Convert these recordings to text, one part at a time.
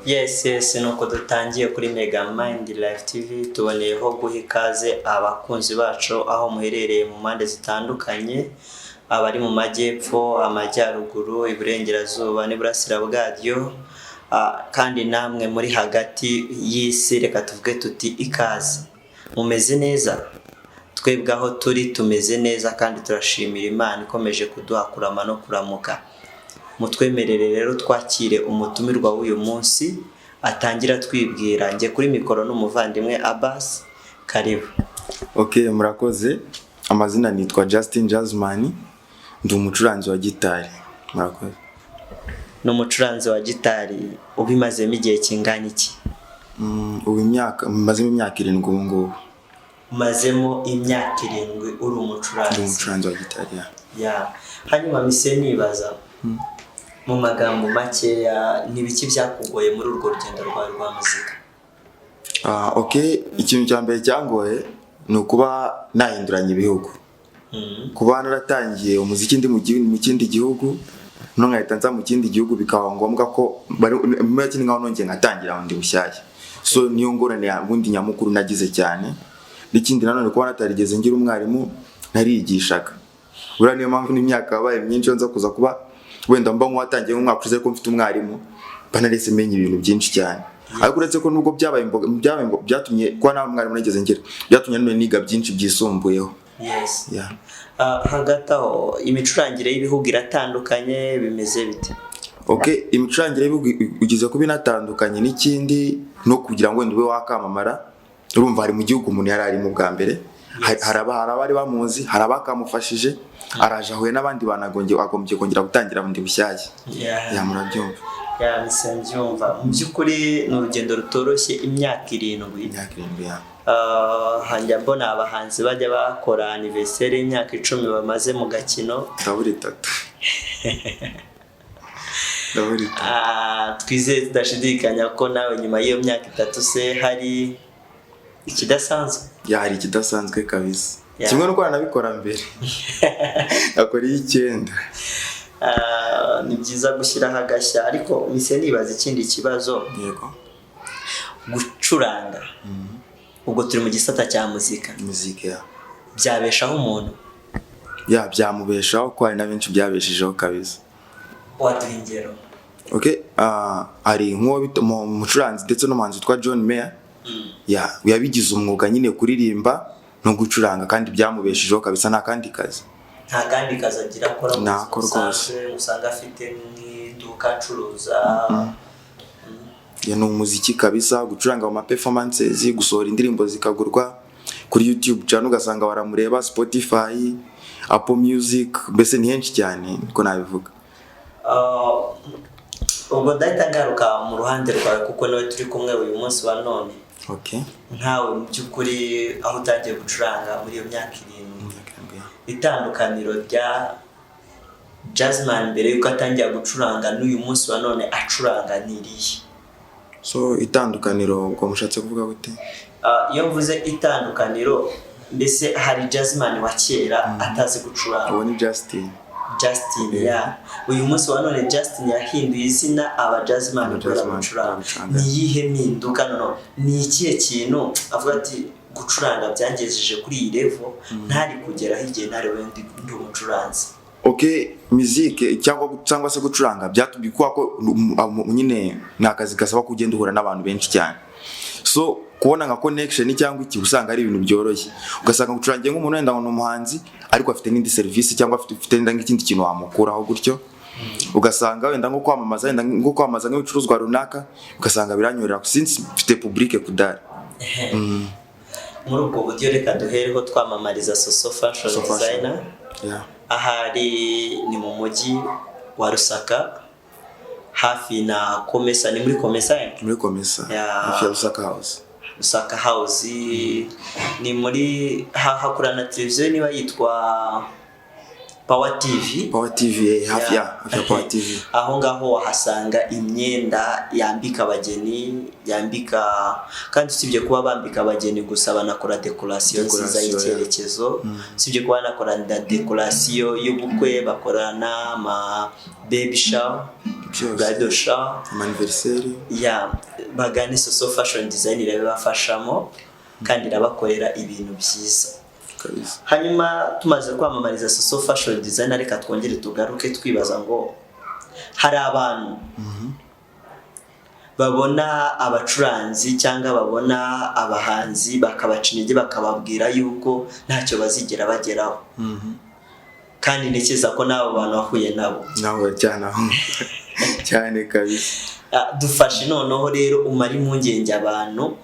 Yes, nuko dutangiye kuri Mega Mind Live TV tuboneyeho guha ikaze abakunzi bacu aho muherereye mu mpande zitandukanye, abari mu majyepfo, amajyaruguru, iburengerazuba n'iburasira bwaryo, kandi namwe muri hagati y'isi, reka tuvuge tuti ikaze. Mumeze neza? Twebwe aho turi tumeze neza kandi turashimira Imana ikomeje kuduha kurama no kuramuka. Mutwemerere rero twakire umutumirwa w'uyu munsi atangira twibwira. Nge kuri mikoro n'umuvandimwe Abbas, karibu. Okay, murakoze. Amazina nitwa Justin Jazzman, ndi umucuranzi wa gitari. Murakoze. No umucuranzi wa gitari ubimazemo igihe kingana iki? Mazemo imyaka 7 ubu ngubu. Mazemo imyaka 7 uri umucuranzi. Ndi umucuranzi wa gitari ya. Hanyuma mise nibaza mu magambo makeya nibiki byakugoye muri urwo rugendo rwa muzika? Okay, ikintu cya mbere cyangoye ni ukuba nahinduranye ibihugu. Kuba naratangiye umuziki ndi mu kindi gihugu, none nkahita nza mu kindi gihugu bikaba ngombwa ko muri kindi ngaho nongeye ngatangira undi bushyashya. So niyo ngorane ya bundi nyamukuru nagize cyane. N'ikindi nanone kuba natarigeze ngira umwarimu nariyigishaga. Bura niyo mpamvu n'imyaka yabaye myinshi nza kuza kuba wenda mba nkwatangiye mu mwaka uze ko mfite umwarimu banarese menye ibintu byinshi cyane. Ariko uretse ko nubwo byatumye kwa nta mwarimu nageze ngira, byatumye none niga byinshi byisumbuyeho. Yes. Yeah. Hagati aho imicurangire y'ibihugu iratandukanye, bimeze bite? Okay, imicurangire y'ibihugu ugize kuba inatandukanye n'ikindi no kugira ngo ndube wakamamara. Urumva hari mu gihugu umuntu yari ari mu bwa mbere, harabari bamuzi, harabakamufashije, araje ahuye n'abandi agombye kongera gutangira bundi bushyashya. Ya murabyumva. Ya misenjumva. Mu byukuri n'urugendo rutoroshye imyaka 7. Imyaka 7 ya. Hanja mbona abahanzi bajya bakora anniversaire y'imyaka 10 bamaze mu gakino. Ndaburi 3. Twizeye tudashidikanya ko nawe nyuma y'iyo myaka 3 se hari ikidasanzwe. Ya hari ikidasanzwe kabisa. Kimwe no kora nabikora mbere. Akora 9. Ni byiza gushyiraho agashya, ariko mise nibaza ikindi kibazo. Yego. Gucuranga. Ubwo turi mu gisata cya muzika. Muzika ya. Byabeshaho umuntu? Ya byamubeshaho ko hari na benshi byabeshijeho kabisa. Waduha ingero? Okay, ari nk'uwo mucuranzi ndetse n'umuhanzi witwa John Mayer. Ya yabigize umwuga nyine kuririmba no gucuranga kandi byamubeshijeho kabisa, nta kandi kazi. Nta kandi kazi agira akora mu rwose. Usanga afite nk'iduka acuruza. Ya no umuziki kabisa, gucuranga mu performances, gusohora indirimbo zikagurwa kuri YouTube cyane, ugasanga baramureba Spotify, Apple Music, mbese ni henshi cyane ko nabivuga. Ubwo dahita ngaruka mu ruhande rwawe kuko nawe turi kumwe uyu munsi wa none. Okay. Nkawe mu byukuri aho utangiye gucuranga muri iyo myaka 7, itandukaniro rya Jazzman mbere yuko atangiye gucuranga n'uyu munsi wa none acuranga niriye? So itandukaniro ngo mushatse kuvuga gute? Iyo mvuze itandukaniro, mbese hari Jazzman wa kera atazi gucuranga. Uwo ni Justin. Ya. Uyu munsi wa none Justin yahinduye izina aba Jazzman gucuranga. Ni yihe mpinduka none? Ni ikihe kintu avuga ati gucuranga byangejeje kuri iyi level ntari kugeraho igihe ntari wendi ndi umucuranzi? Okay, muzike cyangwa se gucuranga byatumye ko nyine nakazi gasaba kugenda uhura n'abantu benshi cyane. So kubona nka connection cyangwa iki usanga ari ibintu byoroshye, ugasanga gucurangiye nk'umuntu wenda ngo umuhanzi ariko afite n'indi service cyangwa afite n'ikindi kintu wamukuraho gutyo, ugasanga wenda nko kwamaza nk'ibicuruzwa runaka, ugasanga biranyorera since mfite public kudara. Muri ubwo buryo reka duhereho twamamariza Soso Fashion Designer. Yeah. Ahari ni mu mujyi wa Rusaka hafi na Komesa. Ni muri Komesa? Muri Komesa. Hafi ya Rusaka House. Rusaka House ni muri hakurana televiziyo niba yitwa Power TV. Power TV hafi ya Power TV. Aho ngaho wahasanga imyenda yambika abageni, yambika kandi usibye kuba bambika abageni gusa banakora decoration nziza y'icyerekezo. Usibye kuba banakora decoration y'ubukwe, bakorana ama baby shower, bridal shower, anniversary. Bagane Soso Fashion Design irabafashamo kandi irabakorera ibintu byiza. Hanyuma tumaze kwamamariza Soso Fashion Design, reka twongere tugaruke twibaza ngo hari abantu babona abacuranzi cyangwa babona abahanzi bakabaca intege bakababwira yuko ntacyo bazigera bageraho. Kandi ndekeza ko nabo bantu bahuye nabo. Nawe cyane kabisa. Dufashe noneho rero umara impungenge abantu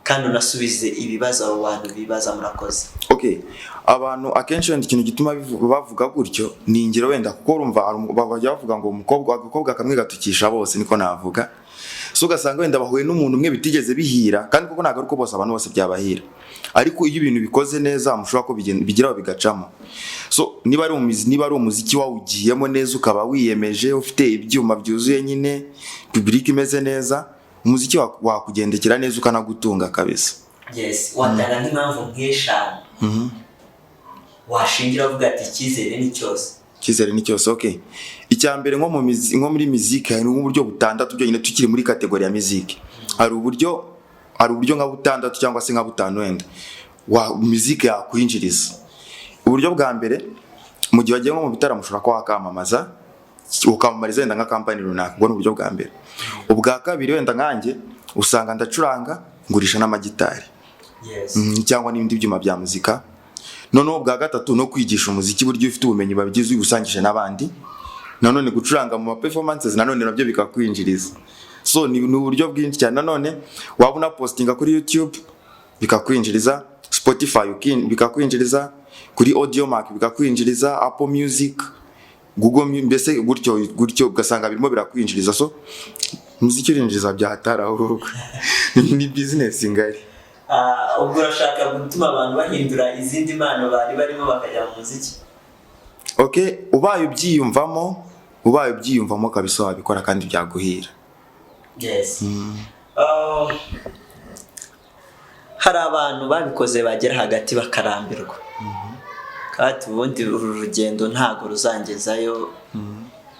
kandi unasubize ibibazo abo bantu bibaza. Murakoze. Okay, abantu akenshi wenda ikintu gituma bavuga gutyo ni ingero wenda kuko urumva bajya bavuga ngo agakobwa kamwe gatukisha bose, niko navuga. So ugasanga wenda bahuye n'umuntu umwe bitigeze bihira, kandi kuko ntabwo ari ko bose abantu bose byabahira, ariko iyo ibintu bikoze neza mushobora ko bigiraho bigacamo. So niba ari umuziki wawugiyemo neza ukaba wiyemeje ufite ibyuma byuzuye nyine public imeze neza, umuziki wakugendekera neza ukanagutunga kabisa. Yes, watanga n'impamvu nk'eshanu washingira uvuga ati icyizere ni cyose. Okay, icya mbere nko muri muziki hari uburyo butandatu byo nyine tukiri muri kategori ya muziki. Hari uburyo nka butandatu cyangwa se nka butanu wenda wa muziki yakwinjiriza. Uburyo bwa mbere mu gihe wagiye nko mu bitaramo ushobora ko wakamamaza ukamamariza wenda nka company runaka, ubwo ni uburyo bwa mbere. Ubwa kabiri wenda nkanjye usanga ndacuranga ngurisha n'amagitari. Yes. Cyangwa n'ibindi byuma bya muzika. Noneho ubwa gatatu no kwigisha umuziki buryo ufite ubumenyi babigize ubusangije n'abandi. Nanone gucuranga mu performances nanone nabyo bikakwinjiriza. So ni uburyo bwinshi cyane. Nanone wabona postinga kuri YouTube bikakwinjiriza, Spotify bikakwinjiriza, kuri Audiomack bikakwinjiriza, Apple Music, Google mbese gutyo ugasanga birimo birakwinjiriza. So muziki urinjiriza byahatara ahubwo ni business ngari. Ubwo urashaka gutuma abantu bahindura izindi mpano bari barimo bakajya mu muziki. Okay, ubaye ubyiyumvamo kabisa wabikora kandi byaguhira. Yes. Hari abantu babikoze bagera hagati bakarambirwa. Kandi ubundi uru rugendo ntago ruzangezayo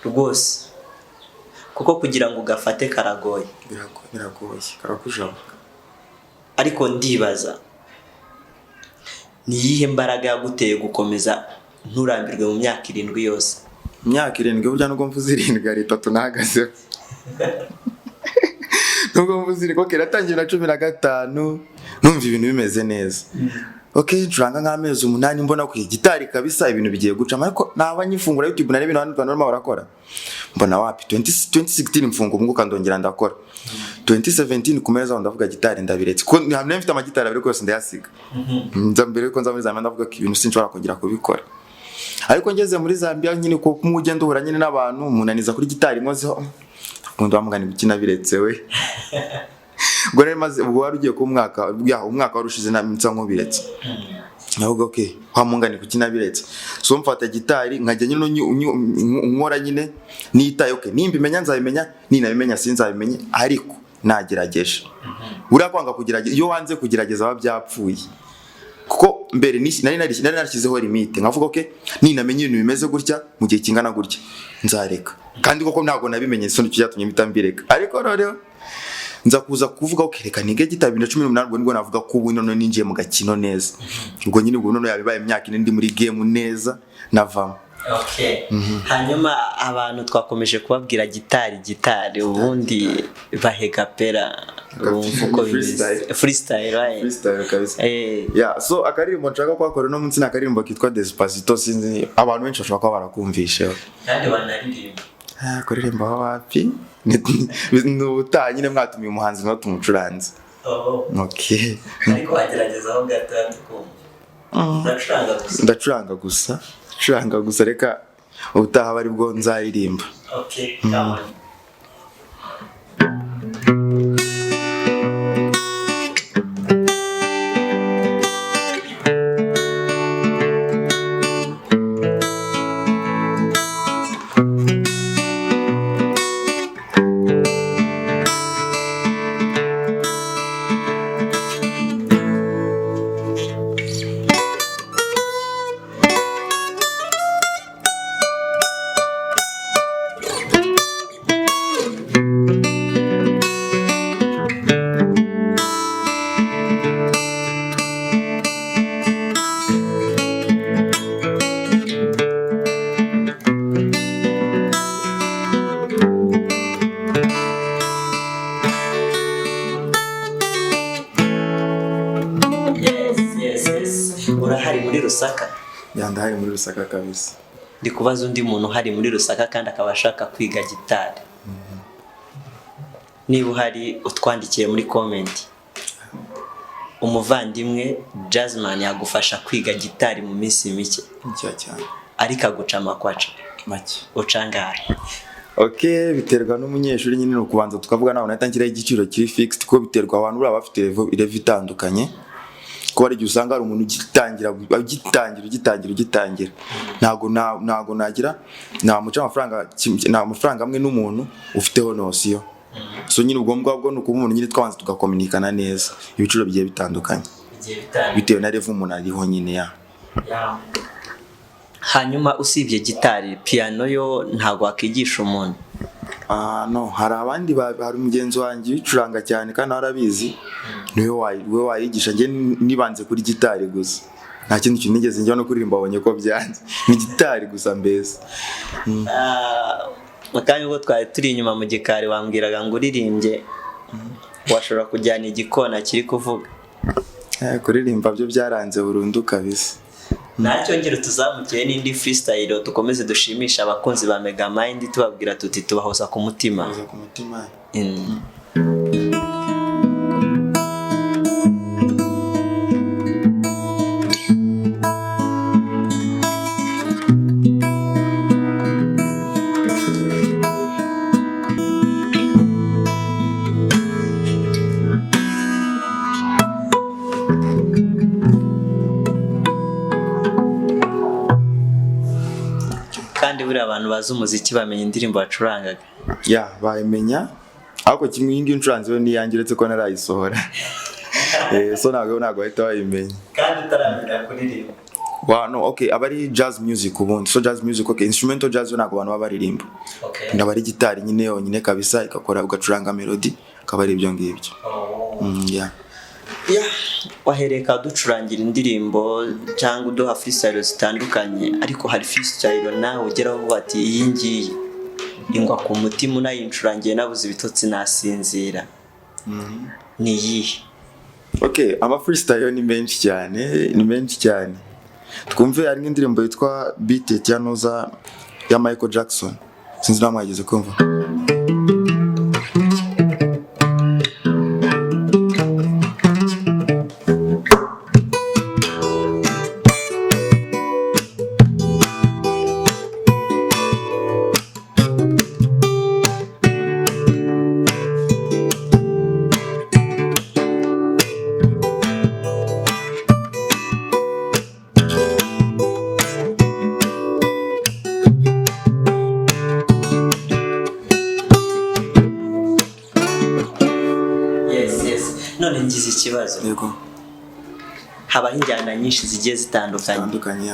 rwose. Kuko kugira ngo ugafate karagoye. Biragoye, karakujaba. Ariko ndibaza ni iyihe mbaraga yaguteye gukomeza nturambirwe mu myaka 7 yose? Myaka 7 burya nubwo mvuze 7 ari 3 nahagaze. Nubwo mvuze ko keratangiye na 15 numva ibintu bimeze neza. Okay, ncuranga nk'amezi 8 mbona ku gitari kabisa ibintu bigiye gucama, ariko naba nyifungura YouTube na ibintu abantu normal barakora. Mbona wapi 2016 mfunga umwuka ndongera ndakora. 2017 kumeza ndavuga gitari ndabiretse. Ko hamwe mfite amagitari abiri yose ndayasiga. Nza mbere ko nza muri Zambia ndavuga ko ibintu sinshobora kongera kubikora. Ariko ngeze muri Zambia nyine ko kumugenda uhura nyine n'abantu umunaniza kuri gitari nkozeho. Undi wamugani gukina biretse we. Ngo rero maze ubwo warugiye ku mwaka warushize na mitsa nko biretse. Navuga okay, wamungani gukina biretse. So mfata gitari nkajya nyine nkora nyine nitaye okay, nimba imenya nzabimenya, ninabimenya sinzabimenya, ariko nagerageje. Uriya kwanga kugerageza, iyo wanze kugerageza babyapfuye. Kuko mbere nari narishyizeho limite, nkavuga okay, ninamenye ibintu bimeze gutya mu gihe kingana gutya nzareka. Kandi koko ntago nabimenye, so nicyo cyatumye mitambireka. Ariko rero nza kuza kuvuga okay, reka nige gitabo 2018 ubwo navuga ko ubu none ninjiye mu gakino neza. Ubwo nyine ubwo none yabibaye imyaka 4 ndi muri game neza navamo. Okay. Hanyuma abantu twakomeje kubabwira gitari ubundi bahega pera uko freestyle right? Freestyle kabisa. Yeah, so akaririmbo nshaka kwakora no munsi nakaririmbo kitwa Despacito, sinzi abantu benshi bashobora kuba barakumvishe. Kandi banaririmba. Kuririmba wapi? N'ubutaha nyine mwatumiye umuhanzi no tumucuranze. Okay. Ariko wagerageza aho gato ndacuranga gusa reka ubutaha bari bwo nzaririmba. Okay, come on. ndahari muri Rusaka kabisa. Ndi kubaza undi muntu hari muri Rusaka kandi akaba ashaka kwiga gitari. Niba uhari utwandikiye muri comment. Umuvandimwe Jazzman yagufasha kwiga gitari mu minsi mike. Cyane. Ariko aguca amakwaca make. Ucangahe? Okay, biterwa n'umunyeshuri nyine no kubanza tukavuga naho natangira igiciro kiri fixed ko biterwa abantu uri abafite level itandukanye. Ko ari usanga ari umuntu ugitangira ntago nagira namuca amafaranga amwe n'umuntu ufiteho nosiyo. So nyine ubwombwa bwo nuko umuntu nyine twabanza tugakomunikana neza ibiciro bigiye bitandukanye bitewe na level umuntu ariho nyine ya. Hanyuma usibye gitari, piano yo ntago wakigisha umuntu? No, hari abandi hari umugenzi wanjye bicuranga cyane kandi arabizi, niwe wayigisha. Nge nibanze kuri gitari gusa, nta kindi kintu nigeze njya no kuririmba abonye ko byanze, ni gitari gusa mbese. Makanya ubwo twari turi inyuma mu gikari wambwiraga ngo uririmbye washobora kujyana igikona kiri kuvuga. Kuririmba byo byaranze burundu kabisa. Ntacyo ngiro tuzamukiye n'indi freestyle dukomeze dushimisha abakunzi ba Megamind tubabwira tuti tubahoza ku mutima. Kandi buri abantu bazi umuziki bamenya indirimbo bacurangaga. Bayimenya. Ariko kimwe y'indi ncuranze yo niyangiretse ko narayisohora. So ntago ahita bayimenya. Kandi utaramenya kuririmba. No, okay, abari jazz music ubundi. So jazz music, okay, instrumental jazz ntago abantu babaririmba. Okay. Ndabari gitari nyine yonyine kabisa ikakora ugacuranga melody akabari ibyo ngibyo. Wahereka ducurangira indirimbo cyangwa uduha freestyle zitandukanye, ariko hari freestyle nawe ugeraho bati iyi ngiyi ingwa ku mutima unayincurangiye nabuze ibitotsi nasinzira. Ni yihe? Okay, ama freestyle ni menshi cyane. Twumve hari nk'indirimbo yitwa Beat It Yanoza ya Michael Jackson. Sinzi nawe mwageze kumva. None ngize ikibazo. Yego. Habaho injyana nyinshi zigiye zitandukanye.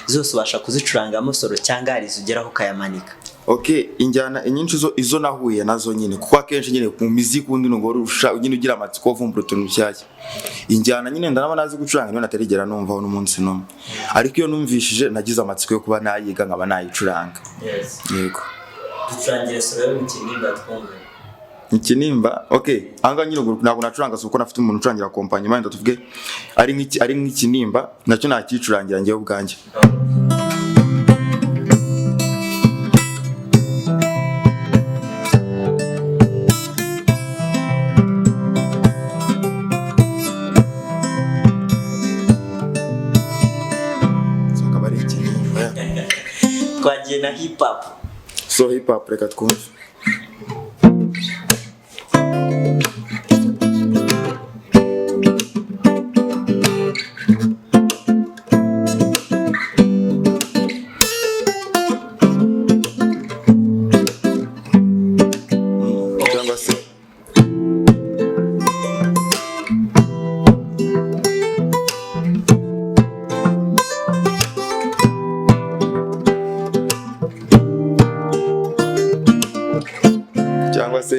Zose ubasha kuzicurangamo solo cyangwa hari zugeraho ukayamanika? Okay, injyana inyinshi izo nahuye nazo nyine kuko akenshi nyine mu muziki undi ngo urusha nyine ugira amatsiko yo vumbura utuntu cyashya. Injyana nyine ndanaba nazi gucuranga niyo natarigera numvaho n'umunsi numwe. Ariko iyo numvishije nagize amatsiko yo kuba nayiga nkaba nayicuranga. Yego. Ducurangire solo mu kinimba twumve. Ikinimba, okay, anga nyine ntabwo nacuranga suko nafite umuntu ucurangira accompagnement tuvuge ari nk'ikinimba nacyo nakicurangira ngiye ubwanjye. Twagiye na hip hop. So hip hop reka twumve.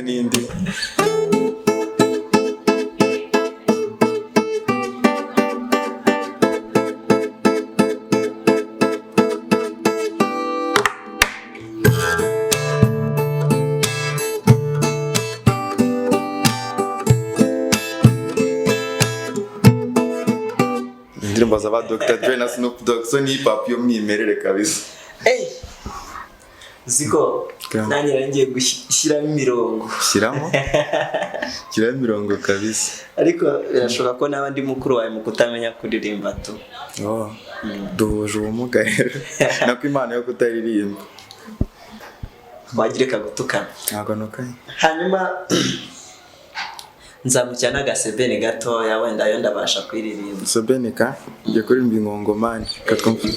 N'indi indirimbo kwamamaza ba Dr. Dre na Snoop Dogg, so ni hip hop yo mwimerere kabisa. Ziko nanjye ngiye gushyiramo imirongo. Shyiramo imirongo kabisa. Ariko birashoboka ko n'abandi mukuru wawe mu kutamenya kuririmba tu. Duhuje ubumuga rero. Nako Imana yo kutaririmba. Wagireka gutukana. Ntago nukaye. Hanyuma nzamukira n'agasebene gatoya wenda yo ndabasha kwiririmba. Sebeneka ngiye kuririmba ingongomani katwumva.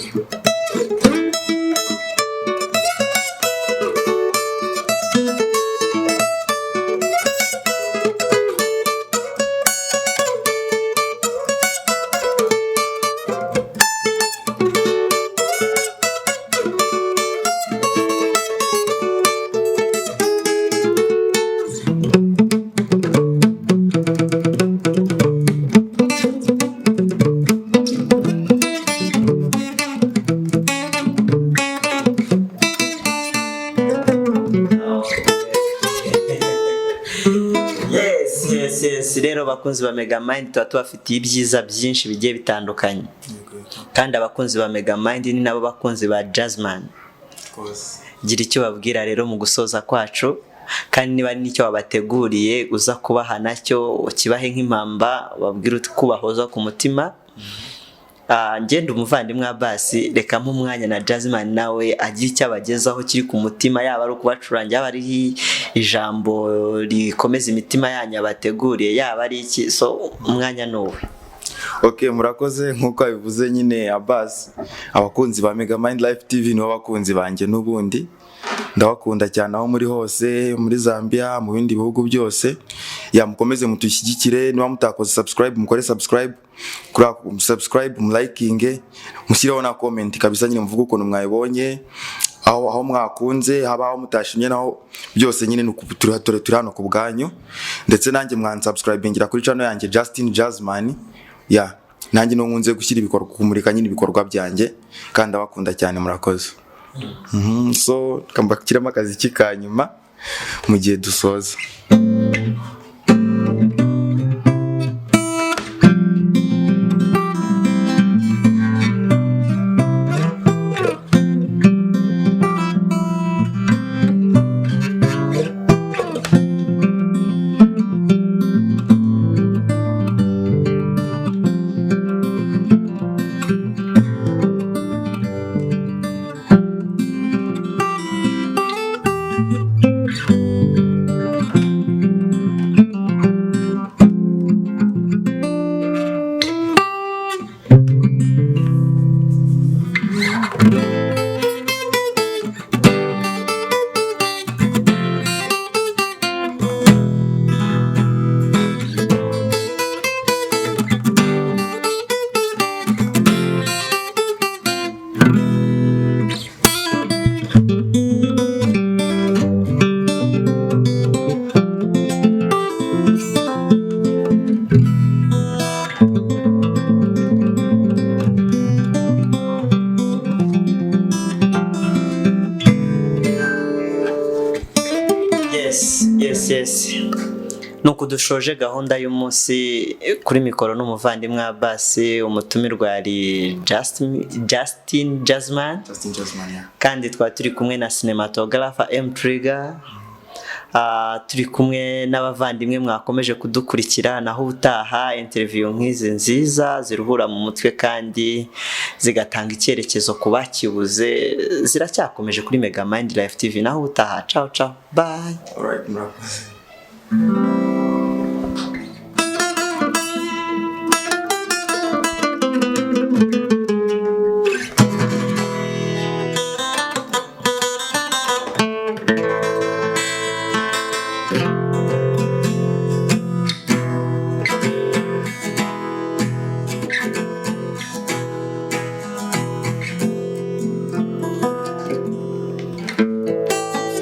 Rero bakunzi ba Megamind tuba tubafitiye ibyiza byinshi bigiye bitandukanye, kandi abakunzi ba Megamind ni nabo bakunzi ba Jazzman. Gira icyo babwira rero mu gusoza kwacu, kandi niba nicyo wabateguriye uza kubaha nacyo kibahe nk'impamba, babwira uti kubahoza ku mutima. Ngende umuvandimwe basi reka mu mwanya na Jazzman nawe agira icyo abagezaho kiri ku mutima, yaba ari ukubacurangira, yaba ari ijambo rikomeza imitima yanyu abateguriye, yaba ari iki, so umwanya nuwe. Okay, murakoze nkuko bivuze nyine Abbas, abakunzi ba Megamind Live TV nibo bakunzi banje n'ubundi. Ndabakunda cyane aho muri hose, muri Zambia, mu bindi bihugu byose. Mukomeze mutushyigikire, niba mutakoze subscribe mukore subscribe, kura subscribe, liking, mushyiraho na comment kabisa nyine mvuga ukuntu mwayibonye, aho mwakunze, haba aho mutashimye naho byose nyine turi hano ku bwanyu. Ndetse nanjye mwansubscribingira kuri channel yanjye Justin Jazzman. Nanjye no nkunze gushyira ibikorwa kumurika nyine ibikorwa byanjye, kandi abakunda cyane murakoze. So kambakiramo akazi kikanyuma mu gihe dusoza. Yes. Nuko dushoje gahunda y'umunsi kuri mikoro n'umuvandimwe Abbas, umutumirwa ari Justin Jazzman. Kandi twa turi kumwe na cinematographer Trigger. Turi kumwe n'abavandimwe mwakomeje kudukurikira, naho utaha interview nk'izi nziza ziruhura mu mutwe kandi zigatanga icyerekezo kubakibuze ziracyakomeje kuri Megamind Live TV. Naho utaha, ciao, bye. Alright, murakoze.